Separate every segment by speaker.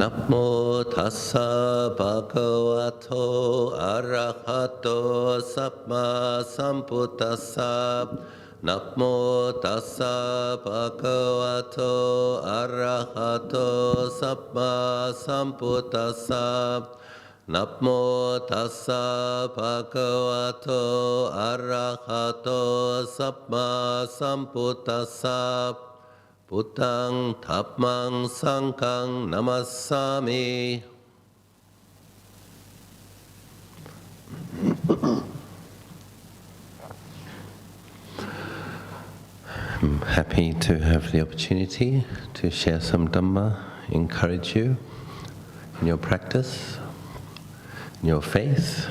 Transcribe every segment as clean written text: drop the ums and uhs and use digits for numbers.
Speaker 1: Namo tassa bhagavato arahato samma sambuddhassa. Namo tassa bhagavato arahato samma sambuddhassa. Namo tassa bhagavato arahato samma sambuddhassa. Buddhaṃ Dhammaṃ Sanghaṃ Namassami. I'm happy to have the opportunity to share some Dhamma, encourage you in your practice, in your faith.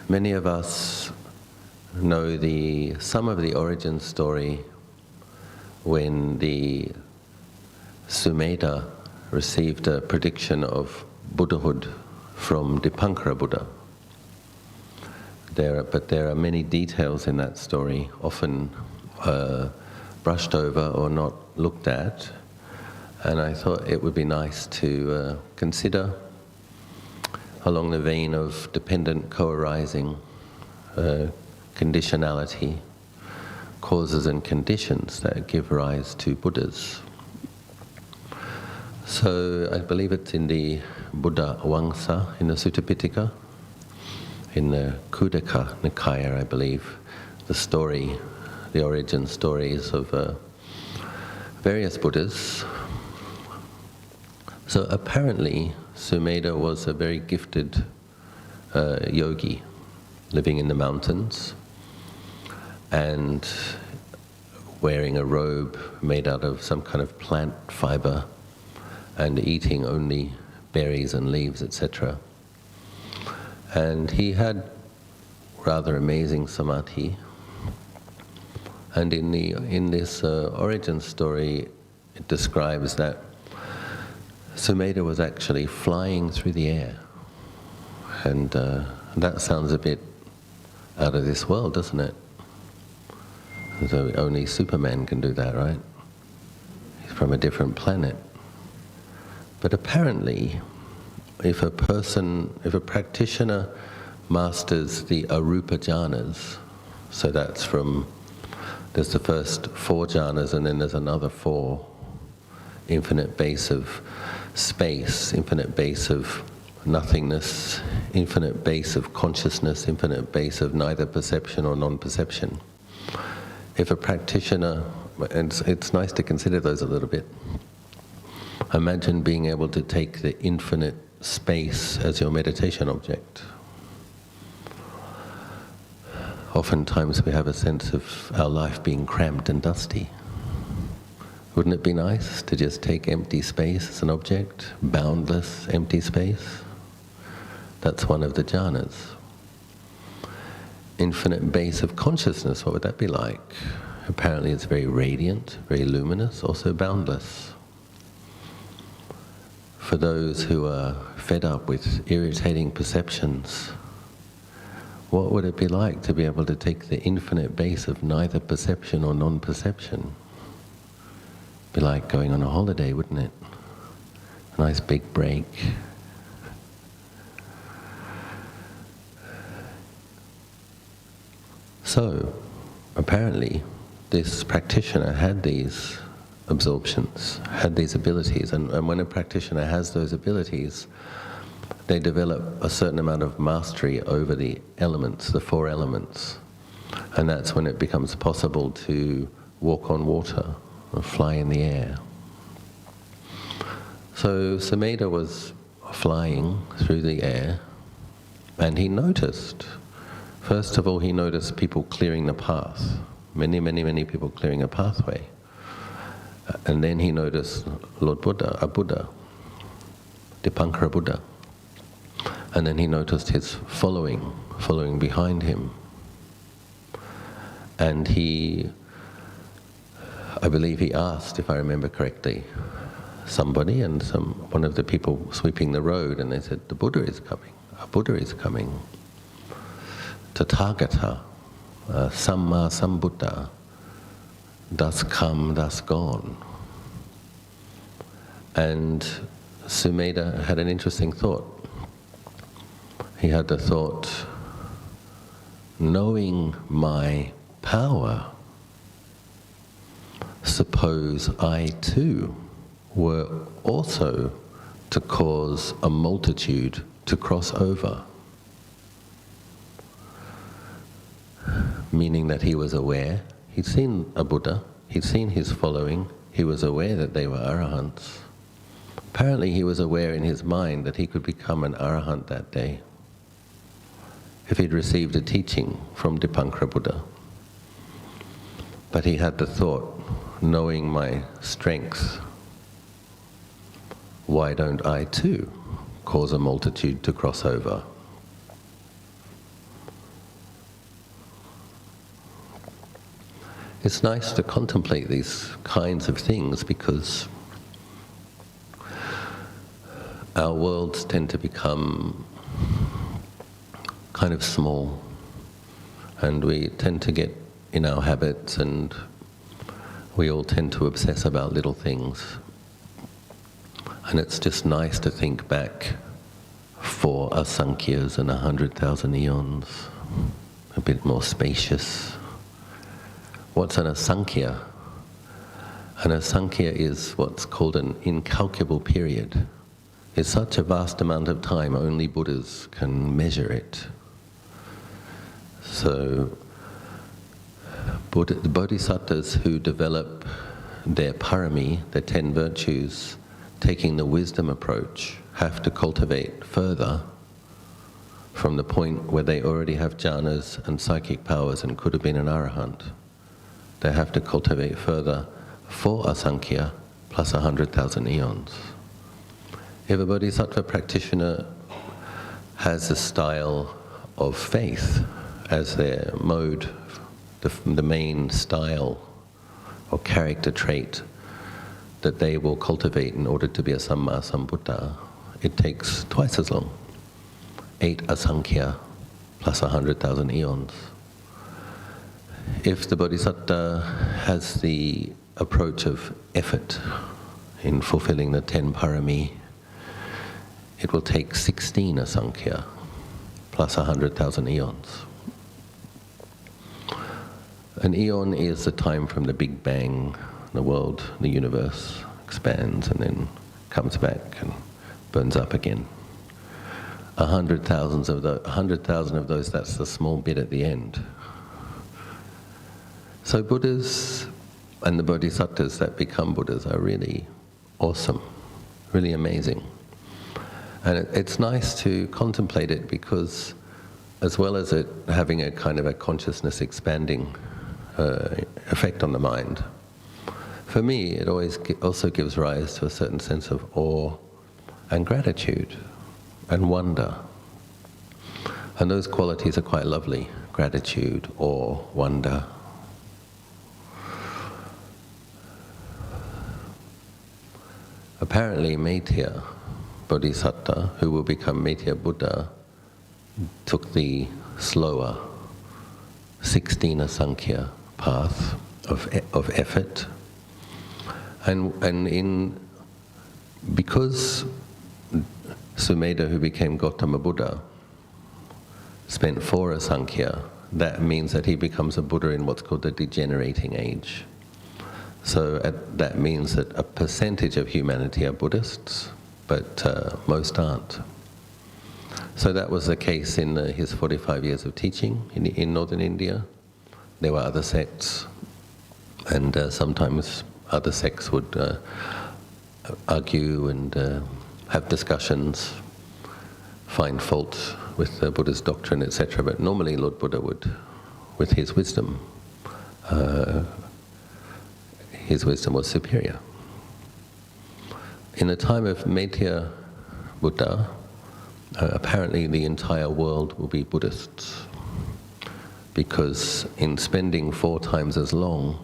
Speaker 1: Many of us know some of the origin story when the Sumedha received a prediction of Buddhahood from Dipankara Buddha. But there are many details in that story, often brushed over or not looked at, and I thought it would be nice to consider along the vein of dependent co-arising conditionality, causes and conditions that give rise to Buddhas. So I believe it's in the Buddha Vamsa, in the Sutta Pitaka, in the Khuddaka Nikaya, I believe, the origin stories of various Buddhas. So apparently Sumedha was a very gifted yogi living in the mountains and wearing a robe made out of some kind of plant fiber and eating only berries and leaves, etc. And he had rather amazing samadhi. And in this origin story, it describes that Sumedha was actually flying through the air. And that sounds a bit out of this world, doesn't it? So only Superman can do that, right? He's from a different planet. But apparently, if a practitioner masters the arupa jhanas, so there's the first 4 jhanas and then there's another 4, infinite base of space, infinite base of nothingness, infinite base of consciousness, infinite base of neither perception or non-perception. If a practitioner, it's nice to consider those a little bit. Imagine being able to take the infinite space as your meditation object. Oftentimes we have a sense of our life being cramped and dusty. Wouldn't it be nice to just take empty space as an object, boundless empty space? That's one of the jhanas. Infinite base of consciousness, what would that be like? Apparently it's very radiant, very luminous, also boundless. For those who are fed up with irritating perceptions, what would it be like to be able to take the infinite base of neither perception or non-perception? Be like going on a holiday, wouldn't it? A nice big break. So, apparently, this practitioner had these absorptions, had these abilities, and when a practitioner has those abilities, they develop a certain amount of mastery over the elements, the 4 elements, and that's when it becomes possible to walk on water or fly in the air. So Sumedha was flying through the air, and he noticed, first of all, he noticed people clearing the path, many people clearing a pathway. And then he noticed Lord Buddha, a Buddha, Dipankara Buddha. And then he noticed his following behind him. And I believe he asked, if I remember correctly, somebody, and one of the people sweeping the road, and they said, the Buddha is coming, a Buddha is coming. Tathagata, Samma Sambuddha, thus come, thus gone. And Sumedha had an interesting thought. He had the thought, knowing my power, suppose I too were also to cause a multitude to cross over. Meaning that he was aware, he'd seen a Buddha, he'd seen his following, he was aware that they were arahants. Apparently he was aware in his mind that he could become an arahant that day if he'd received a teaching from Dipankara Buddha. But he had the thought, knowing my strength, why don't I too cause a multitude to cross over? It's nice to contemplate these kinds of things because our worlds tend to become kind of small, and we tend to get in our habits, and we all tend to obsess about little things. And it's just nice to think back for asankhya's and 100,000 eons, a bit more spacious. What's an asankhya? An asankhya is what's called an incalculable period. It's such a vast amount of time, only Buddhas can measure it. So, the bodhisattvas who develop their parami, their 10 virtues, taking the wisdom approach, have to cultivate further from the point where they already have jhanas and psychic powers and could have been an arahant. They have to cultivate further for asankhya plus 100,000 eons. If a bodhisattva practitioner has a style of faith as their mode, the main style or character trait that they will cultivate in order to be a Samma Sambuddha, it takes twice as long. 8 asankhya plus 100,000 eons. If the bodhisattva has the approach of effort in fulfilling the 10 parami, it will take 16 asankhya plus 100,000 eons. An eon is the time from the Big Bang, the world, the universe expands and then comes back and burns up again. 100,000 of those, that's the small bit at the end. So Buddhas and the bodhisattvas that become Buddhas are really awesome, really amazing. And it's nice to contemplate it because as well as it having a kind of a consciousness expanding effect on the mind, for me it always also gives rise to a certain sense of awe and gratitude and wonder. And those qualities are quite lovely: gratitude, awe, wonder. Apparently Maitreya Bodhisattva, who will become Maitreya Buddha, took the slower 16 asankhya path of effort, and because Sumedha, who became Gautama Buddha, spent 4 asankhya, that means that he becomes a Buddha in what's called the Degenerating Age. So that means that a percentage of humanity are Buddhists, but most aren't. So that was the case in his 45 years of teaching in northern India. There were other sects, and sometimes other sects would argue and have discussions, find fault with the Buddha's doctrine, etc. But normally Lord Buddha would, with his wisdom was superior. In the time of Maitreya Buddha, apparently the entire world will be Buddhists, because in spending 4 times as long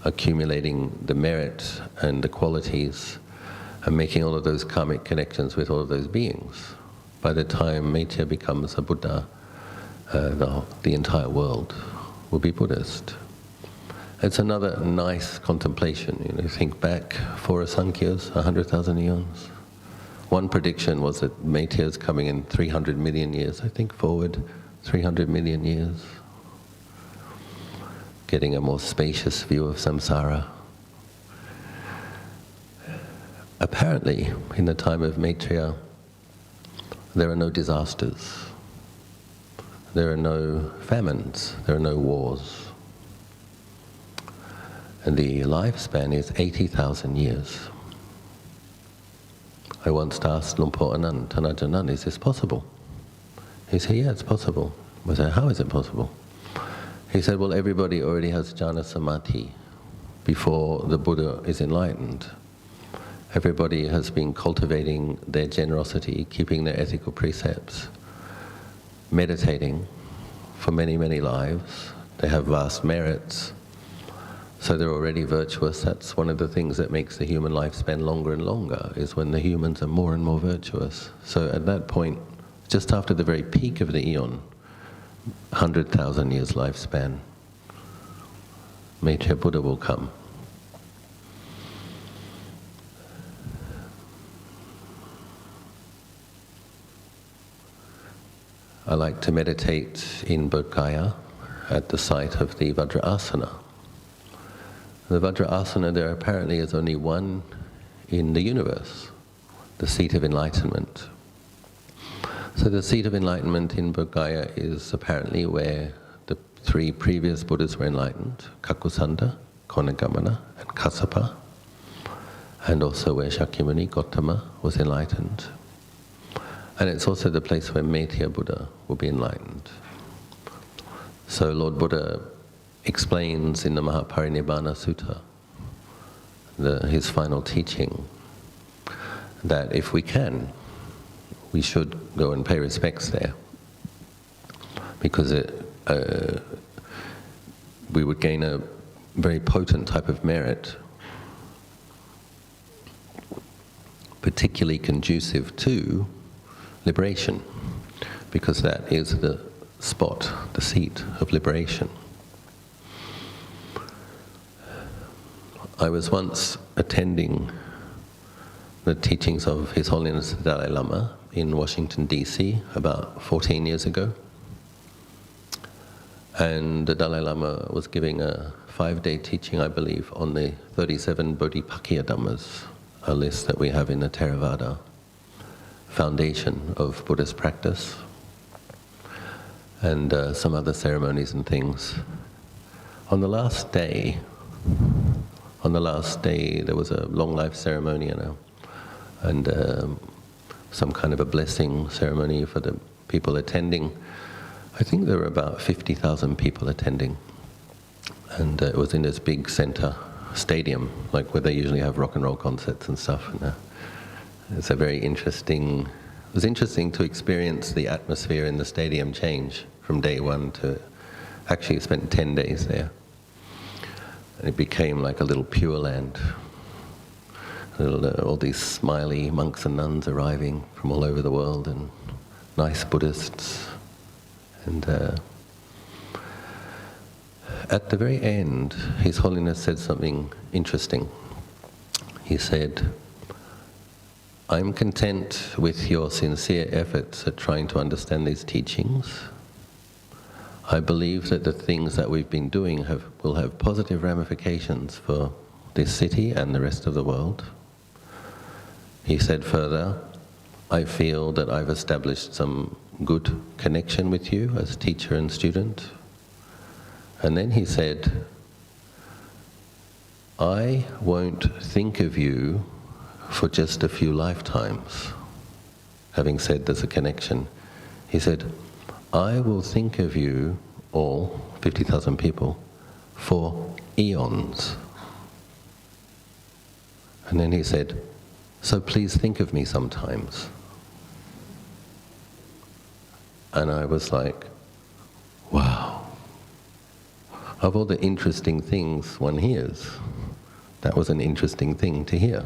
Speaker 1: accumulating the merit and the qualities and making all of those karmic connections with all of those beings, by the time Maitreya becomes a Buddha, the entire world will be Buddhist. It's another nice contemplation. Think back for Asankhya's 100,000 eons. One prediction was that Meitya is coming in 300 million years, I think forward 300 million years. Getting a more spacious view of samsara. Apparently, in the time of Maitreya, there are no disasters. There are no famines. There are no wars. And the lifespan is 80,000 years. I once asked Luang Por Anand, Tanajanan, is this possible? He said, yeah, it's possible. I said, how is it possible? He said, well, everybody already has jhana samadhi before the Buddha is enlightened. Everybody has been cultivating their generosity, keeping their ethical precepts, meditating for many, many lives. They have vast merits. So they're already virtuous. That's one of the things that makes the human lifespan longer and longer, is when the humans are more and more virtuous. So at that point, just after the very peak of the eon, 100,000 years lifespan, Maitreya Buddha will come. I like to meditate in Bodh Gaya at the site of the Vajrasana. The Vajrasana, there apparently is only one in the universe, the Seat of Enlightenment. So the Seat of Enlightenment in Bodh Gaya is apparently where the three previous Buddhas were enlightened, Kakusanda, Konagamana, and Kassapa, and also where Shakyamuni, Gautama, was enlightened. And it's also the place where Maitreya Buddha will be enlightened. So Lord Buddha explains in the Mahaparinibbana Sutta, his final teaching, that if we can, we should go and pay respects there, because we would gain a very potent type of merit, particularly conducive to liberation, because that is the spot, the seat of liberation. I was once attending the teachings of His Holiness the Dalai Lama in Washington, D.C. about 14 years ago. And the Dalai Lama was giving a 5-day teaching, I believe, on the 37 Bodhipakkhya Dhammas, a list that we have in the Theravada foundation of Buddhist practice, and some other ceremonies and things. On the last day there was a long life ceremony and some kind of a blessing ceremony for the people attending. I think there were about 50,000 people attending, and it was in this big center stadium, like where they usually have rock and roll concerts and stuff. And, it's a very interesting, it was interesting to experience the atmosphere in the stadium change from day one to, actually spent 10 days there. And it became like a little Pure Land. All these smiley monks and nuns arriving from all over the world, and nice Buddhists. And at the very end, His Holiness said something interesting. He said, I'm content with your sincere efforts at trying to understand these teachings. I believe that the things that we've been doing will have positive ramifications for this city and the rest of the world. He said further, I feel that I've established some good connection with you as teacher and student. And then he said, I won't think of you for just a few lifetimes. Having said there's a connection, he said, I will think of you all, 50,000 people, for eons. And then he said, so please think of me sometimes. And I was like, wow. Of all the interesting things one hears, that was an interesting thing to hear.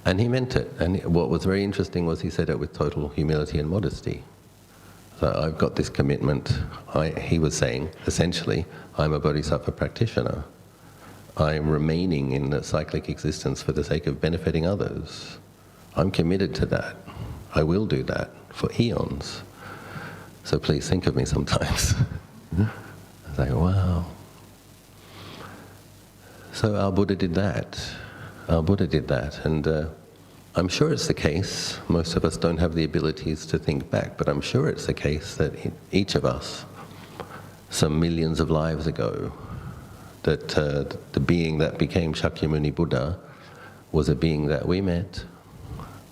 Speaker 1: And he meant it. And what was very interesting was he said it with total humility and modesty. So I've got this commitment. He was saying, essentially, I'm a bodhisattva practitioner. I'm remaining in the cyclic existence for the sake of benefiting others. I'm committed to that. I will do that for eons. So please think of me sometimes. I was like, wow. So our Buddha did that. Our Buddha did that. And I'm sure it's the case, most of us don't have the abilities to think back, but I'm sure it's the case that each of us, some millions of lives ago, that the being that became Shakyamuni Buddha was a being that we met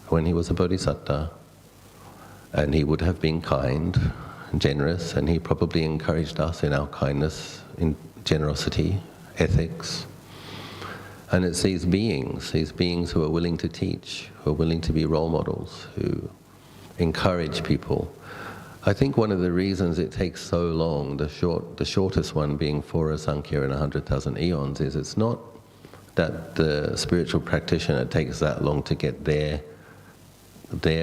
Speaker 1: when he was a bodhisattva, and he would have been kind and generous, and he probably encouraged us in our kindness, in generosity, ethics. And it's these beings who are willing to teach, who are willing to be role models, who encourage people. I think one of the reasons it takes so long, the shortest one being 4 Sankhya in 100,000 eons, is it's not that the spiritual practitioner takes that long to get their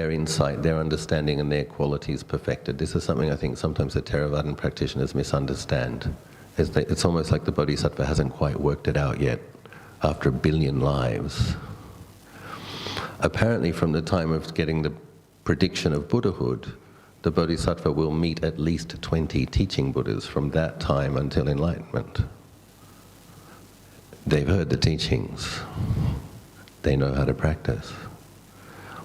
Speaker 1: insight, their understanding and their qualities perfected. This is something I think sometimes the Theravadan practitioners misunderstand. It's almost like the bodhisattva hasn't quite worked it out yet after 1 billion lives. Apparently from the time of getting the prediction of Buddhahood, the bodhisattva will meet at least 20 teaching Buddhas from that time until enlightenment. They've heard the teachings. They know how to practice.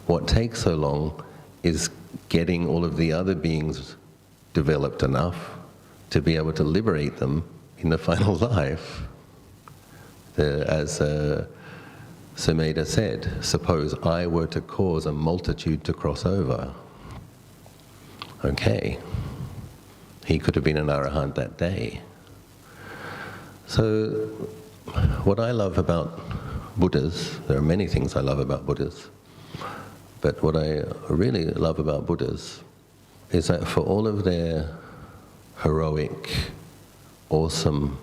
Speaker 1: What takes so long is getting all of the other beings developed enough to be able to liberate them in the final life. As Sumedha said, suppose I were to cause a multitude to cross over. Okay, he could have been an arahant that day. So what I love about Buddhas, there are many things I love about Buddhas, but what I really love about Buddhas is that for all of their heroic, awesome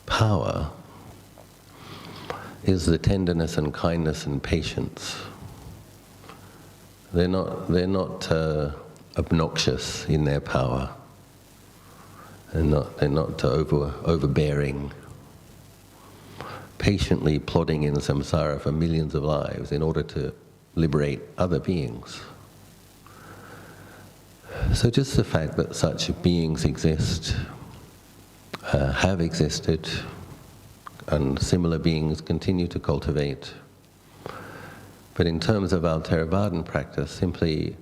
Speaker 1: power, is the tenderness and kindness and patience. They're not obnoxious in their power. They're not overbearing, patiently plodding in samsara for millions of lives in order to liberate other beings. So just the fact that such beings exist, have existed, and similar beings continue to cultivate. But in terms of our Theravadan practice, simply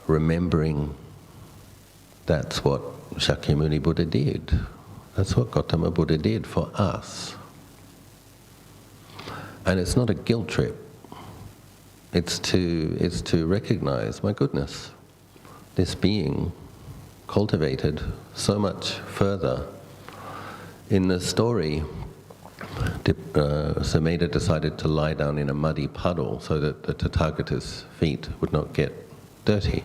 Speaker 1: remembering that's what Shakyamuni Buddha did. That's what Gautama Buddha did for us. And it's not a guilt trip. It's to recognize, my goodness, this being cultivated so much further. In the story, Sumedha decided to lie down in a muddy puddle so that the Tathagata's feet would not get dirty.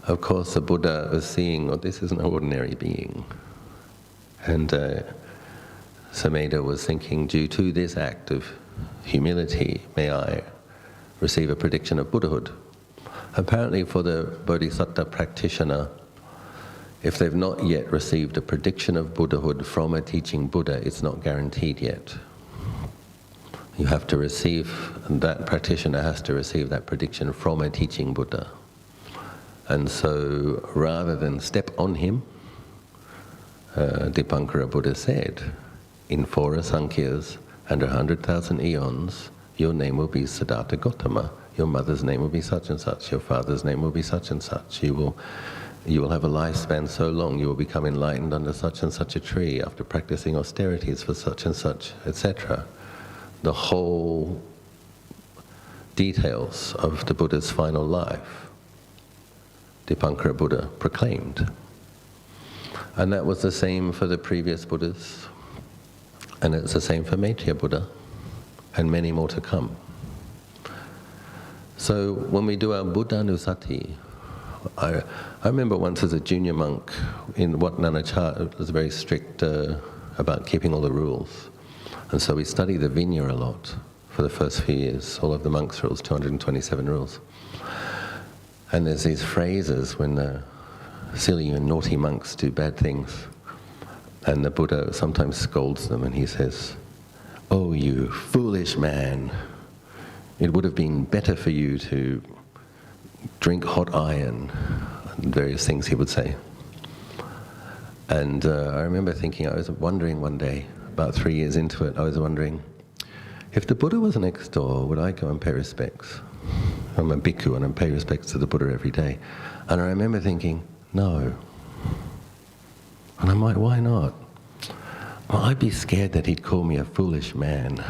Speaker 1: Of course, the Buddha was seeing, oh, this is an ordinary being. And Sumedha was thinking, due to this act of humility, may I receive a prediction of Buddhahood. Apparently for the Bodhisattva practitioner, if they've not yet received a prediction of Buddhahood from a teaching Buddha, it's not guaranteed yet. You have to receive, that practitioner has to receive that prediction from a teaching Buddha. And so rather than step on him, Dipankara Buddha said, in 4 Asankhya's and 100,000 eons, your name will be Siddhartha Gautama, your mother's name will be such and such, your father's name will be such and such, you will have a lifespan so long, you will become enlightened under such and such a tree after practicing austerities for such and such, etc. The whole details of the Buddha's final life, Dipankara Buddha proclaimed. And that was the same for the previous Buddhas, and it's the same for Maitreya Buddha, and many more to come. So when we do our Buddhanusati, I remember once as a junior monk in Wat Nanachar was very strict about keeping all the rules. And so we studied the Vinaya a lot for the first few years, all of the monks' rules, 227 rules. And there's these phrases when silly and naughty monks do bad things. And the Buddha sometimes scolds them and he says, "Oh, you foolish man, it would have been better for you to drink hot iron," and various things he would say. And I remember thinking, I was wondering one day, about 3 years into it, I was wondering, if the Buddha was next door, would I go and pay respects? I'm a bhikkhu and I pay respects to the Buddha every day. And I remember thinking, no. And I'm like, why not? Well, I'd be scared that he'd call me a foolish man.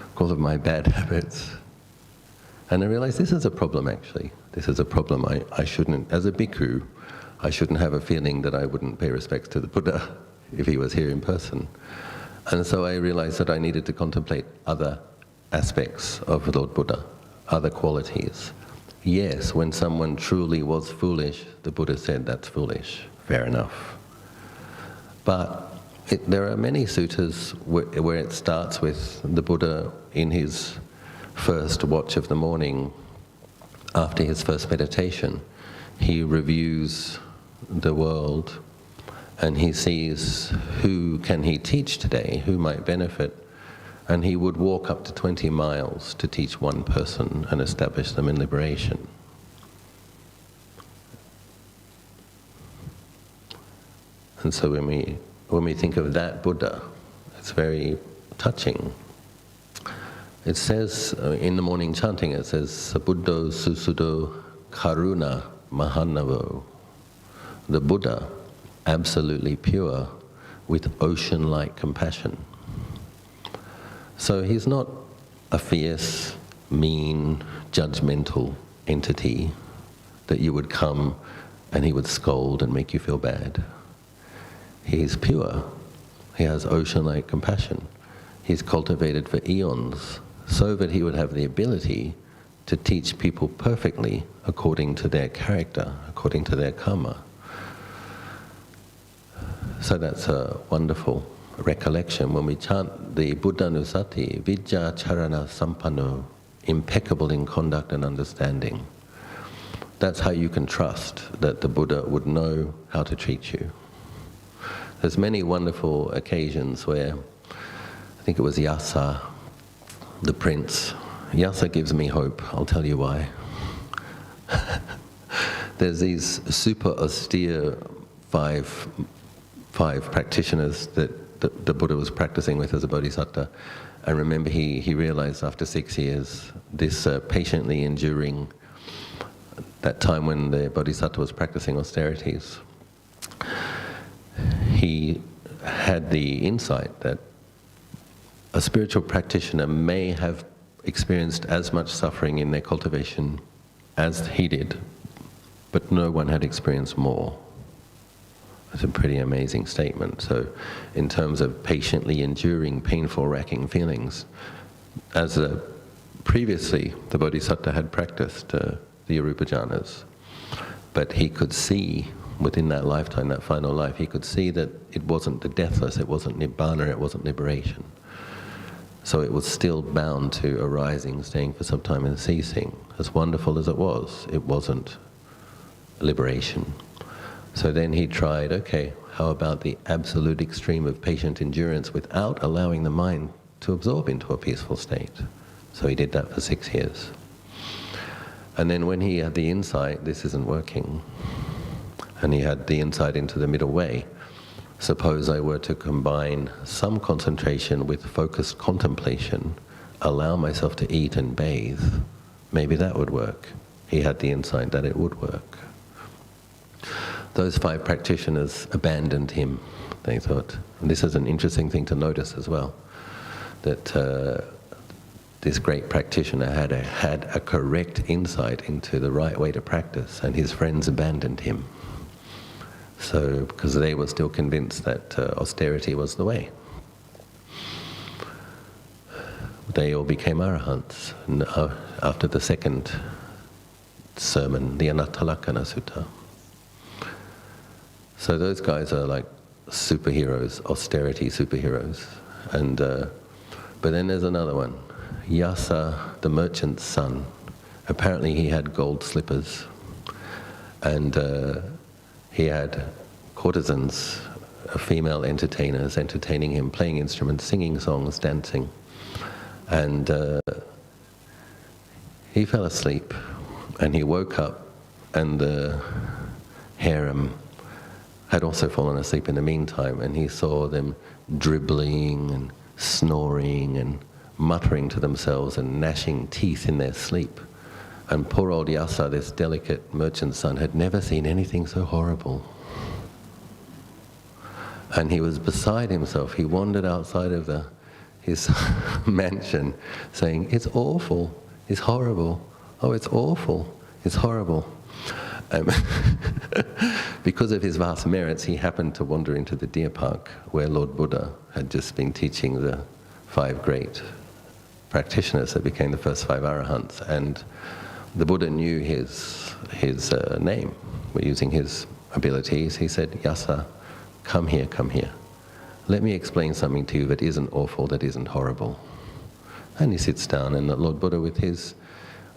Speaker 1: Because of my bad habits. And I realized this is a problem, actually. This is a problem. I shouldn't, as a bhikkhu, I shouldn't have a feeling that I wouldn't pay respects to the Buddha if he was here in person. And so I realized that I needed to contemplate other aspects of Lord Buddha, other qualities. Yes, when someone truly was foolish, the Buddha said that's foolish. Fair enough. But there are many suttas where it starts with the Buddha in his first watch of the morning, after his first meditation. He reviews the world and he sees who can he teach today, who might benefit. And he would walk up to 20 miles to teach one person and establish them in liberation. And so when we think of that Buddha, it's very touching. It says, in the morning chanting, it says, Sabuddho Susuddho Karuna Mahanavo. The Buddha, absolutely pure, with ocean-like compassion. So he's not a fierce, mean, judgmental entity that you would come and he would scold and make you feel bad. He's pure. He has ocean-like compassion. He's cultivated for eons so that he would have the ability to teach people perfectly according to their character, according to their karma. So that's a wonderful recollection. When we chant the Buddhanusati, Vijja Charana Sampanno, impeccable in conduct and understanding. That's how you can trust that the Buddha would know how to treat you. There's many wonderful occasions where, I think it was Yasa, the prince. Yasa gives me hope, I'll tell you why. There's these super austere five practitioners that the Buddha was practicing with as a bodhisattva. And remember, he realized after 6 years, this patiently enduring, that time when the bodhisattva was practicing austerities, he had the insight that a spiritual practitioner may have experienced as much suffering in their cultivation as he did, but no one had experienced more. That's a pretty amazing statement. So in terms of patiently enduring painful, racking feelings, as previously the bodhisattva had practiced the Arupa jhanas, but he could see within that lifetime, that final life, he could see that it wasn't the deathless, it wasn't nibbana, it wasn't liberation. So it was still bound to arising, staying for some time and ceasing. As wonderful as it wasn't liberation. So then he tried, okay, how about the absolute extreme of patient endurance without allowing the mind to absorb into a peaceful state? So he did that for 6 years. And then when he had the insight, this isn't working, and he had the insight into the middle way, suppose I were to combine some concentration with focused contemplation, allow myself to eat and bathe, maybe that would work. He had the insight that it would work. Those 5 practitioners abandoned him, they thought. And this is an interesting thing to notice as well, that this great practitioner had a correct insight into the right way to practice, and his friends abandoned him. So, because they were still convinced that austerity was the way. They all became arahants after the second sermon, the Anattalakkhana Sutta. So those guys are like superheroes, austerity superheroes. But then there's another one, Yasa, the merchant's son. apparently he had gold slippers, and he had courtesans, female entertainers, entertaining him, playing instruments, singing songs, dancing. And he fell asleep, and he woke up, and the harem had also fallen asleep in the meantime, and he saw them dribbling and snoring and muttering to themselves and gnashing teeth in their sleep. And poor old Yasa, this delicate merchant's son, had never seen anything so horrible. And he was beside himself. He wandered outside of his mansion saying, "It's awful, it's horrible, oh, it's awful, it's horrible." Because of his vast merits, he happened to wander into the deer park where Lord Buddha had just been teaching the 5 great practitioners that became the first 5 arahants. And the Buddha knew his name. We're using his abilities. He said, "Yasa, come here, come here. Let me explain something to you that isn't awful, that isn't horrible." And he sits down, and the Lord Buddha, with his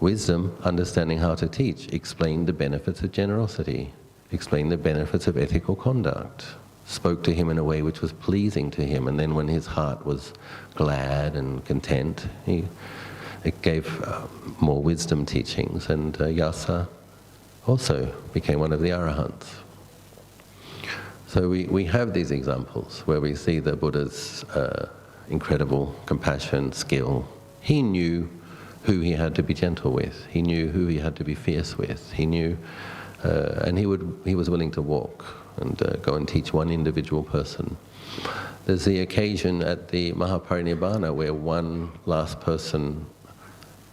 Speaker 1: wisdom, understanding how to teach, explained the benefits of generosity, explained the benefits of ethical conduct, spoke to him in a way which was pleasing to him, and then when his heart was glad and content, it gave more wisdom teachings, and Yasa also became one of the arahants. So we have these examples where we see the Buddha's incredible compassion, skill. He knew who he had to be gentle with. He knew who he had to be fierce with. He knew, and he was willing to walk and go and teach one individual person. There's the occasion at the Mahaparinibbana where one last person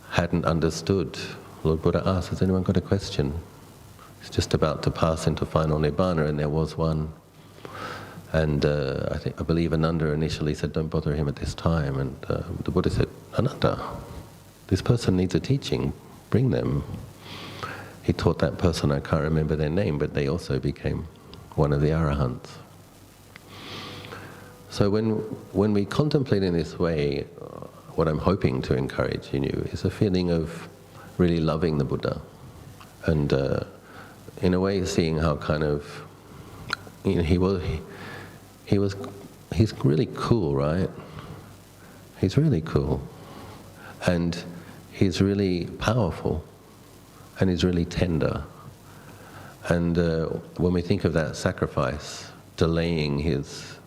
Speaker 1: hadn't understood. Lord Buddha asked, "Has anyone got a question?" He's just about to pass into final Nibbana, and there was one. And I believe Ananda initially said, "Don't bother him at this time." And the Buddha said, "Ananda, this person needs a teaching, bring them." He taught that person, I can't remember their name, but they also became one of the arahants. So when we contemplate in this way, what I'm hoping to encourage in you is a feeling of really loving the Buddha, and in a way seeing how kind of, he's really cool, right? He's really cool. And he's really powerful, and he's really tender. And when we think of that sacrifice, delaying his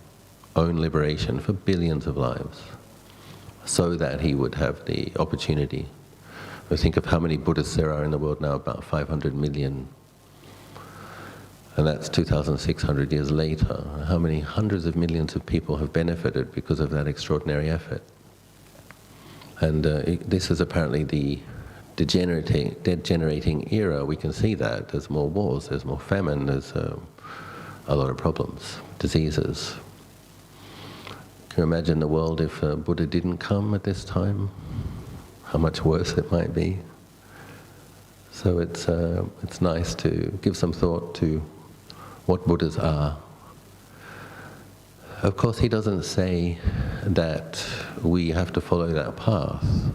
Speaker 1: own liberation for billions of lives, so that he would have the opportunity. We think of how many Buddhists there are in the world now, about 500 million. And that's 2,600 years later. How many hundreds of millions of people have benefited because of that extraordinary effort? And this is apparently the degenerating era. We can see that. There's more wars, there's more famine, there's a lot of problems, diseases. Can you imagine the world if Buddha didn't come at this time? How much worse it might be. So it's nice to give some thought to what Buddhas are. Of course, he doesn't say that we have to follow that path.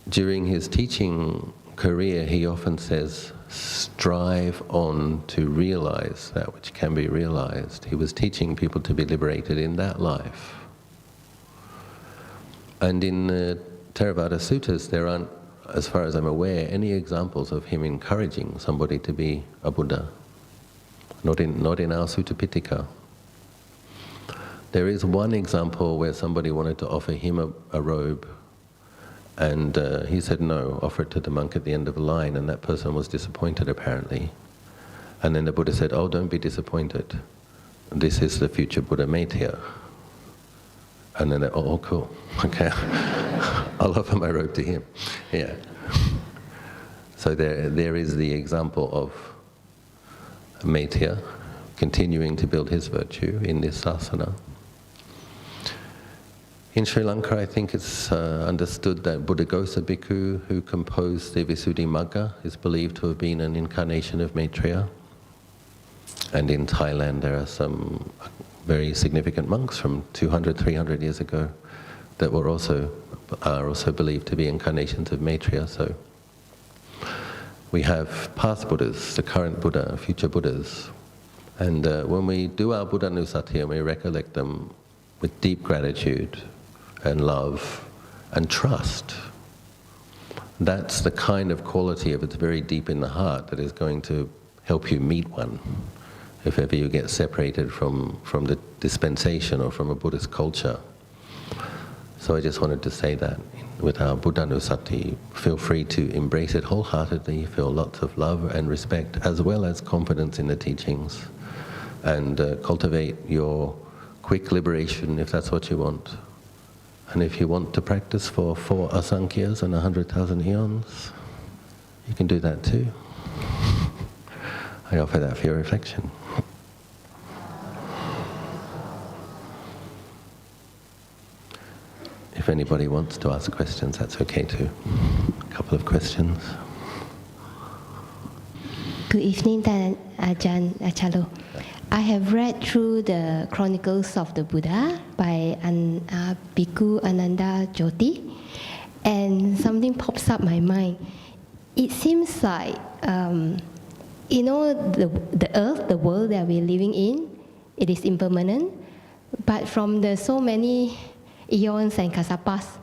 Speaker 1: During his teaching career, he often says, strive on to realize that which can be realized. He was teaching people to be liberated in that life. And in the Theravada Suttas, there aren't, as far as I'm aware, any examples of him encouraging somebody to be a Buddha. Not in our Sutta Pitaka. There is one example where somebody wanted to offer him a robe, and he said no, offer it to the monk at the end of the line, and that person was disappointed apparently. And then the Buddha said, "Oh, don't be disappointed. This is the future Buddha Maitya." And then they, "Oh, cool, okay, I'll offer my robe to him." Yeah. So there is the example of Maitya continuing to build his virtue in this asana. In Sri Lanka, I think it's understood that Buddhaghosa Bhikkhu, who composed the Visuddhimagga, is believed to have been an incarnation of Maitreya. And in Thailand, there are some very significant monks from 200, 300 years ago that are also believed to be incarnations of Maitreya. So we have past Buddhas, the current Buddha, future Buddhas. And when we do our Buddhanussati and we recollect them with deep gratitude and love and trust, that's the kind of quality, if it's very deep in the heart, that is going to help you meet one. If ever you get separated from the dispensation or from a Buddhist culture. So I just wanted to say that with our Buddhanussati, feel free to embrace it wholeheartedly, feel lots of love and respect, as well as confidence in the teachings, and cultivate your quick liberation if that's what you want. And if you want to practice for 4 asankhya's and 100,000 eons, you can do that too. I offer that for your reflection. If anybody wants to ask questions, that's okay too. A couple of questions.
Speaker 2: Good evening, Ajahn Achalo. I have read through the Chronicles of the Buddha by Bhikkhu Ananda Jyoti, and something pops up my mind. It seems like, the earth, the world that we're living in, it is impermanent, but from the so many eons and kasapas,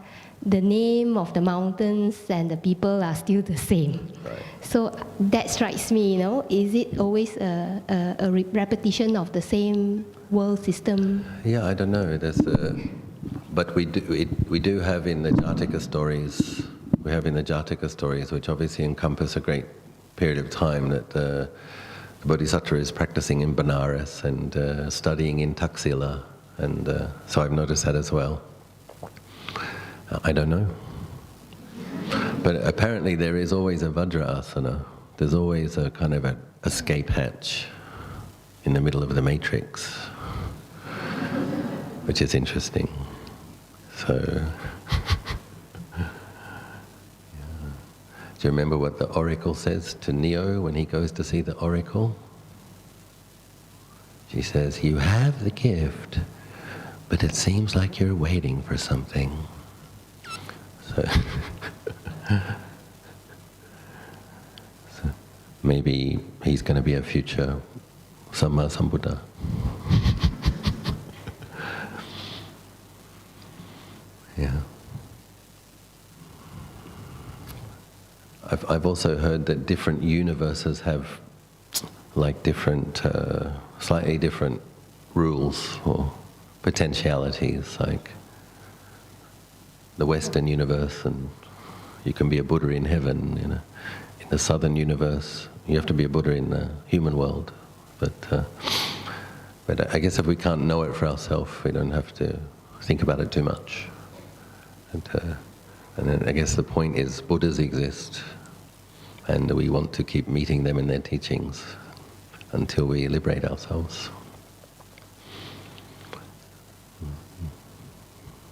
Speaker 2: the name of the mountains and the people are still the same.
Speaker 1: Right.
Speaker 2: So that strikes me, is it always a repetition of the same world system?
Speaker 1: Yeah, I don't know. But we do have in the Jataka stories, which obviously encompass a great period of time, that the Bodhisattva is practicing in Benares and studying in Taxila, and so I've noticed that as well. I don't know. But apparently there is always a Vajra asana. There's always a kind of an escape hatch in the middle of the matrix, which is interesting. So, yeah. Do you remember what the oracle says to Neo when he goes to see the oracle? She says, "You have the gift, but it seems like you're waiting for something." So, maybe he's going to be a future Samma Sambuddha. Yeah. I've also heard that different universes have like different, slightly different rules or potentialities, like the Western universe, and you can be a Buddha in heaven. In the Southern universe, you have to be a Buddha in the human world. But I guess if we can't know it for ourselves, we don't have to think about it too much. And then I guess the point is, Buddhas exist, and we want to keep meeting them in their teachings until we liberate ourselves.